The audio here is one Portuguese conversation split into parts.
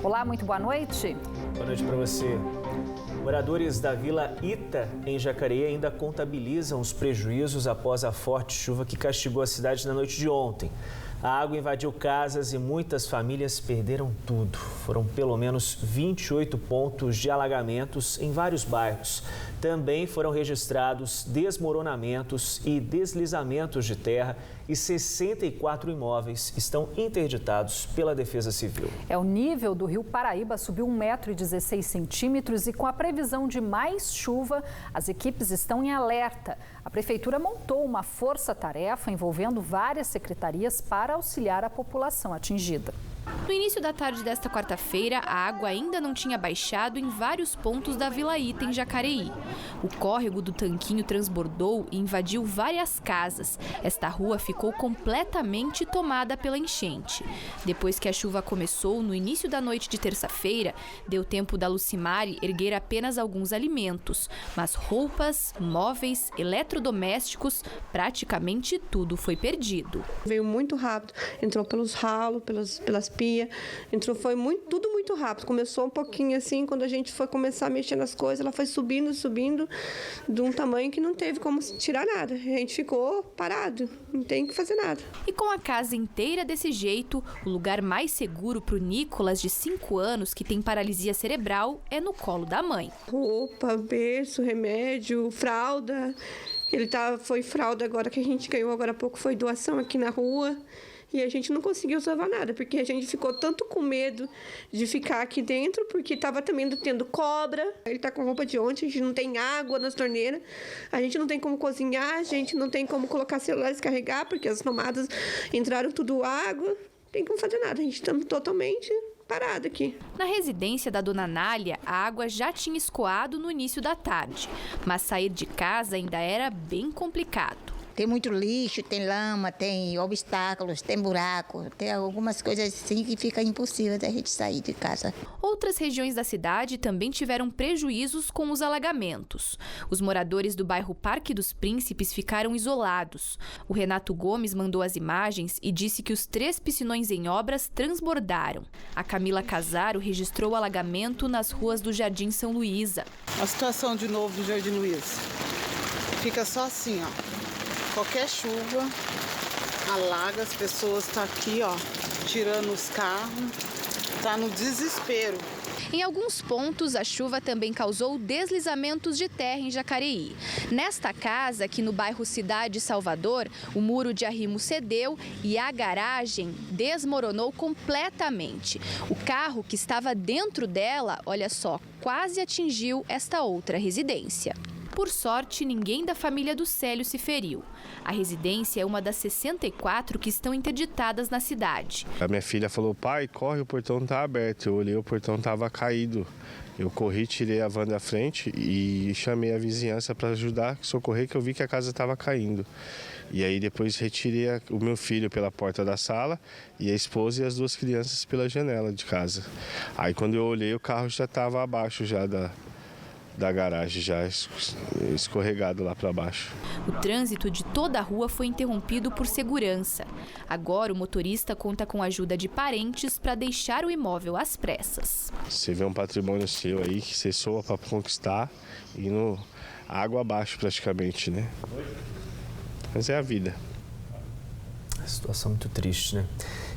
Olá, muito boa noite. Boa noite para você. Moradores da Vila Ita, em Jacareí, ainda contabilizam os prejuízos após a forte chuva que castigou a cidade na noite de ontem. A água invadiu casas e muitas famílias perderam tudo. Foram pelo menos 28 pontos de alagamentos em vários bairros. Também foram registrados desmoronamentos e deslizamentos de terra e 64 imóveis estão interditados pela Defesa Civil. O nível do Rio Paraíba subiu 1,16 m e com a previsão de mais chuva, as equipes estão em alerta. A Prefeitura montou uma força-tarefa envolvendo várias secretarias para auxiliar a população atingida. No início da tarde desta quarta-feira, a água ainda não tinha baixado em vários pontos da Vila Ita, em Jacareí. O córrego do Tanquinho transbordou e invadiu várias casas. Esta rua ficou completamente tomada pela enchente. Depois que a chuva começou, no início da noite de terça-feira, deu tempo da Lucimari erguer apenas alguns alimentos. Mas roupas, móveis, eletrodomésticos, praticamente tudo foi perdido. Veio muito rápido, entrou pelos ralos, pelas pias, tudo muito rápido. Começou um pouquinho assim, quando a gente foi começar a mexer nas coisas, ela foi subindo, de um tamanho que não teve como tirar nada. A gente ficou parado, não tem que fazer nada. E com a casa inteira desse jeito, o lugar mais seguro para o Nicolas, de 5 anos, que tem paralisia cerebral, é no colo da mãe. Roupa, berço, remédio, fralda. Foi fralda agora que a gente ganhou agora há pouco, foi doação aqui na rua. E a gente não conseguiu salvar nada, porque a gente ficou tanto com medo de ficar aqui dentro, porque estava também tendo cobra. Ele está com roupa de ontem, a gente não tem água nas torneiras, a gente não tem como cozinhar, a gente não tem como colocar celular e descarregar, porque as tomadas entraram tudo água. Não tem como fazer nada, a gente está totalmente parado aqui. Na residência da dona Nália, a água já tinha escoado no início da tarde, mas sair de casa ainda era bem complicado. Tem muito lixo, tem lama, tem obstáculos, tem buraco, tem algumas coisas assim que fica impossível da gente sair de casa. Outras regiões da cidade também tiveram prejuízos com os alagamentos. Os moradores do bairro Parque dos Príncipes ficaram isolados. O Renato Gomes mandou as imagens e disse que os 3 piscinões em obras transbordaram. A Camila Casaro registrou o alagamento nas ruas do Jardim São Luísa. A situação de novo do Jardim Luiz fica só assim, ó. Qualquer chuva alaga, as pessoas estão aqui, ó, tirando os carros, tá no desespero. Em alguns pontos, a chuva também causou deslizamentos de terra em Jacareí. Nesta casa, aqui no bairro Cidade Salvador, o muro de arrimo cedeu e a garagem desmoronou completamente. O carro que estava dentro dela, olha só, quase atingiu esta outra residência. Por sorte, ninguém da família do Célio se feriu. A residência é uma das 64 que estão interditadas na cidade. A minha filha falou: pai, corre, o portão está aberto. Eu olhei, o portão estava caído. Eu corri, tirei a van da frente e chamei a vizinhança para ajudar, socorrer, que eu vi que a casa estava caindo. E aí depois retirei o meu filho pela porta da sala e a esposa e as 2 crianças pela janela de casa. Aí quando eu olhei, o carro já estava abaixo já da garagem, já escorregado lá para baixo. O trânsito de toda a rua foi interrompido por segurança. Agora o motorista conta com a ajuda de parentes para deixar o imóvel às pressas. Você vê um patrimônio seu aí que você soa para conquistar e água abaixo praticamente, né? Mas é a vida. A situação muito triste, né?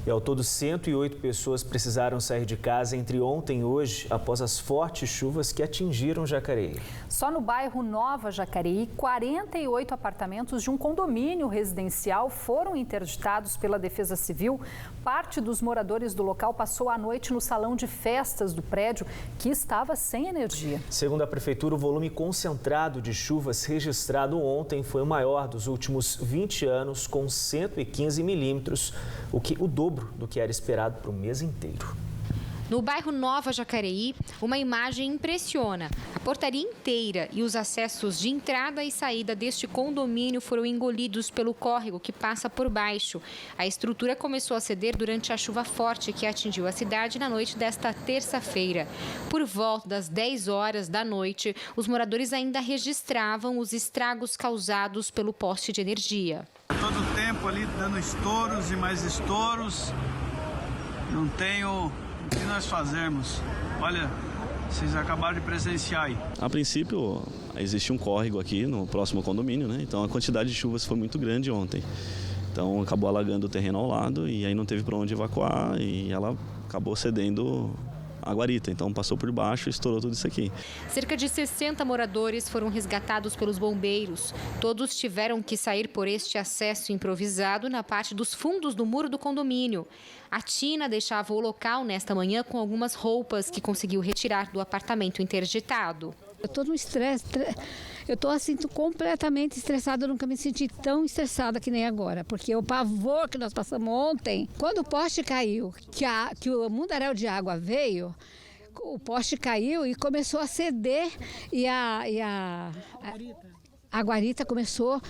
E ao todo, 108 pessoas precisaram sair de casa entre ontem e hoje após as fortes chuvas que atingiram Jacareí. Só no bairro Nova Jacareí, 48 apartamentos de um condomínio residencial foram interditados pela Defesa Civil. Parte dos moradores do local passou a noite no salão de festas do prédio, que estava sem energia. Segundo a Prefeitura, o volume concentrado de chuvas registrado ontem foi o maior dos últimos 20 anos, com 115 milímetros, o dobro do que era esperado para o mês inteiro. No bairro Nova Jacareí, uma imagem impressiona. A portaria inteira e os acessos de entrada e saída deste condomínio foram engolidos pelo córrego que passa por baixo. A estrutura começou a ceder durante a chuva forte que atingiu a cidade na noite desta terça-feira. Por volta das 10 horas da noite, os moradores ainda registravam os estragos causados pelo poste de energia. Todo o tempo ali dando estouros e mais estouros. Não tenho que nós fazermos? Olha, vocês acabaram de presenciar aí. A princípio, existe um córrego aqui no próximo condomínio, né? Então a quantidade de chuvas foi muito grande ontem. Então acabou alagando o terreno ao lado e aí não teve para onde evacuar e ela acabou cedendo a guarita. Então passou por baixo e estourou tudo isso aqui. Cerca de 60 moradores foram resgatados pelos bombeiros. Todos tiveram que sair por este acesso improvisado na parte dos fundos do muro do condomínio. A Tina deixava o local nesta manhã com algumas roupas que conseguiu retirar do apartamento interditado. Eu estou no estresse, eu estou assim completamente estressada, eu nunca me senti tão estressada que nem agora, porque o pavor que nós passamos ontem, quando o poste caiu, que o mundaréu de água veio, o poste caiu e começou a ceder e a guarita começou a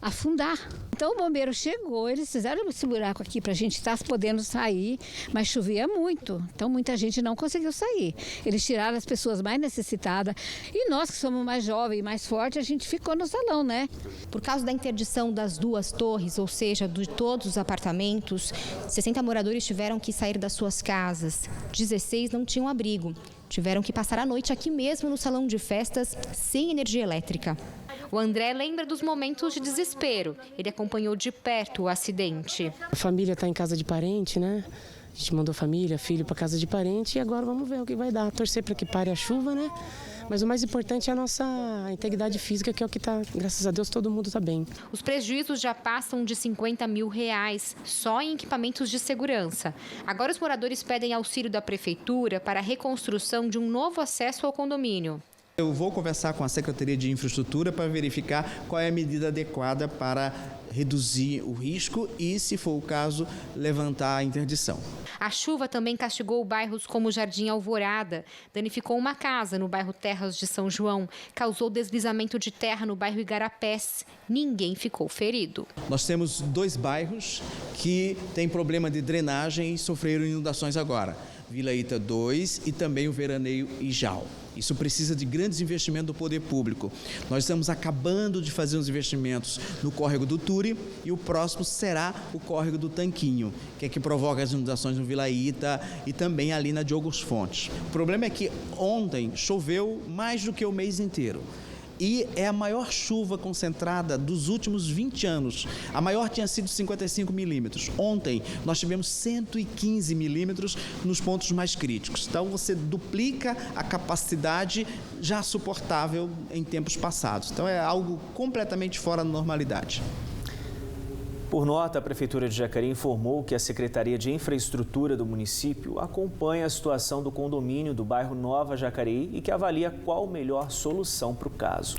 afundar. Então o bombeiro chegou, eles fizeram esse buraco aqui para a gente estar podendo sair, mas chovia muito, então muita gente não conseguiu sair. Eles tiraram as pessoas mais necessitadas e nós que somos mais jovens e mais fortes, a gente ficou no salão, né? Por causa da interdição das duas torres, ou seja, de todos os apartamentos, 60 moradores tiveram que sair das suas casas, 16 não tinham abrigo. Tiveram que passar a noite aqui mesmo no salão de festas, sem energia elétrica. O André lembra dos momentos de desespero. Ele acompanhou de perto o acidente. A família está em casa de parente, né? A gente mandou família, filho para casa de parente e agora vamos ver o que vai dar. Torcer para que pare a chuva, né? Mas o mais importante é a nossa integridade física, que é o que está, graças a Deus, todo mundo está bem. Os prejuízos já passam de R$50 mil, só em equipamentos de segurança. Agora os moradores pedem auxílio da prefeitura para a reconstrução de um novo acesso ao condomínio. Eu vou conversar com a Secretaria de Infraestrutura para verificar qual é a medida adequada para reduzir o risco e, se for o caso, levantar a interdição. A chuva também castigou bairros como Jardim Alvorada, danificou uma casa no bairro Terras de São João, causou deslizamento de terra no bairro Igarapés. Ninguém ficou ferido. Nós temos 2 bairros que têm problema de drenagem e sofreram inundações agora. Vila Ita 2 e também o Veraneio Ijau. Isso precisa de grandes investimentos do poder público. Nós estamos acabando de fazer os investimentos no córrego do Turi e o próximo será o córrego do Tanquinho, que é que provoca as inundações no Vila Ita e também ali na Diogo Fontes. O problema é que ontem choveu mais do que o mês inteiro. E é a maior chuva concentrada dos últimos 20 anos. A maior tinha sido 55 milímetros. Ontem, nós tivemos 115 milímetros nos pontos mais críticos. Então, você duplica a capacidade já suportável em tempos passados. Então, é algo completamente fora da normalidade. Por nota, a Prefeitura de Jacareí informou que a Secretaria de Infraestrutura do município acompanha a situação do condomínio do bairro Nova Jacareí e que avalia qual a melhor solução para o caso.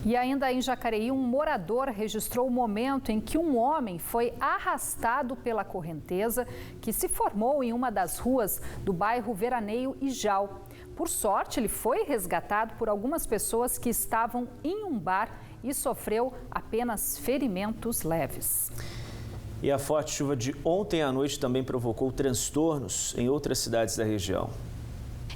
E ainda em Jacareí, um morador registrou o momento em que um homem foi arrastado pela correnteza que se formou em uma das ruas do bairro Veraneio Ijau. Por sorte, ele foi resgatado por algumas pessoas que estavam em um bar e sofreu apenas ferimentos leves. E a forte chuva de ontem à noite também provocou transtornos em outras cidades da região.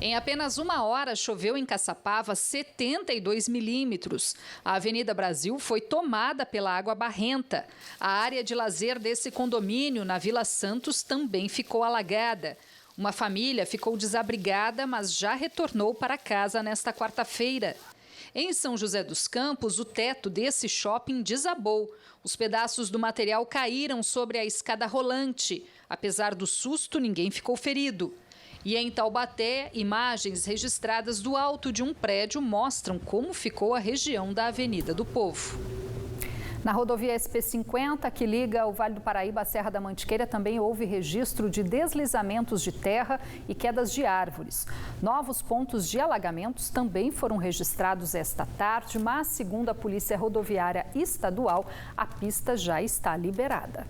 Em apenas uma hora, choveu em Caçapava 72 milímetros. A Avenida Brasil foi tomada pela água barrenta. A área de lazer desse condomínio, na Vila Santos, também ficou alagada. Uma família ficou desabrigada, mas já retornou para casa nesta quarta-feira. Em São José dos Campos, o teto desse shopping desabou. Os pedaços do material caíram sobre a escada rolante. Apesar do susto, ninguém ficou ferido. E em Taubaté, imagens registradas do alto de um prédio mostram como ficou a região da Avenida do Povo. Na rodovia SP-50, que liga o Vale do Paraíba à Serra da Mantiqueira, também houve registro de deslizamentos de terra e quedas de árvores. Novos pontos de alagamentos também foram registrados esta tarde, mas, segundo a Polícia Rodoviária Estadual, a pista já está liberada.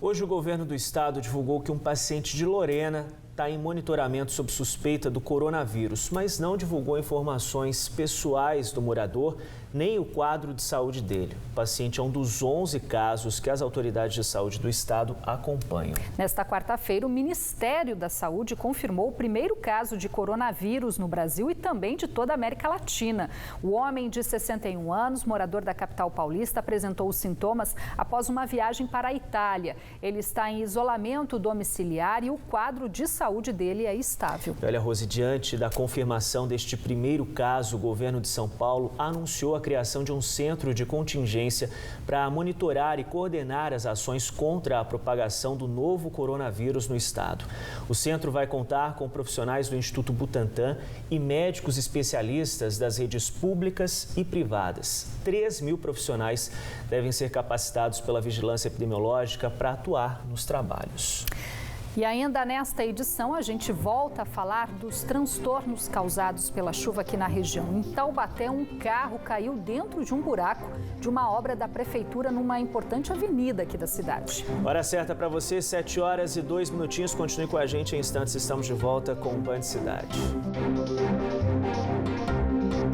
Hoje, o governo do estado divulgou que um paciente de Lorena está em monitoramento sob suspeita do coronavírus, mas não divulgou informações pessoais do morador nem o quadro de saúde dele. O paciente é um dos 11 casos que as autoridades de saúde do estado acompanham. Nesta quarta-feira, o Ministério da Saúde confirmou o primeiro caso de coronavírus no Brasil e também de toda a América Latina. O homem de 61 anos, morador da capital paulista, apresentou os sintomas após uma viagem para a Itália. Ele está em isolamento domiciliar e o quadro de saúde dele é estável. Olha, Rose, diante da confirmação deste primeiro caso, o governo de São Paulo anunciou a criação de um centro de contingência para monitorar e coordenar as ações contra a propagação do novo coronavírus no estado. O centro vai contar com profissionais do Instituto Butantan e médicos especialistas das redes públicas e privadas. 3.000 profissionais devem ser capacitados pela vigilância epidemiológica para atuar nos trabalhos. E ainda nesta edição, a gente volta a falar dos transtornos causados pela chuva aqui na região. Em Taubaté, um carro caiu dentro de um buraco de uma obra da prefeitura numa importante avenida aqui da cidade. Hora certa para você, 7h02. Continue com a gente, em instantes estamos de volta com o Band Cidade.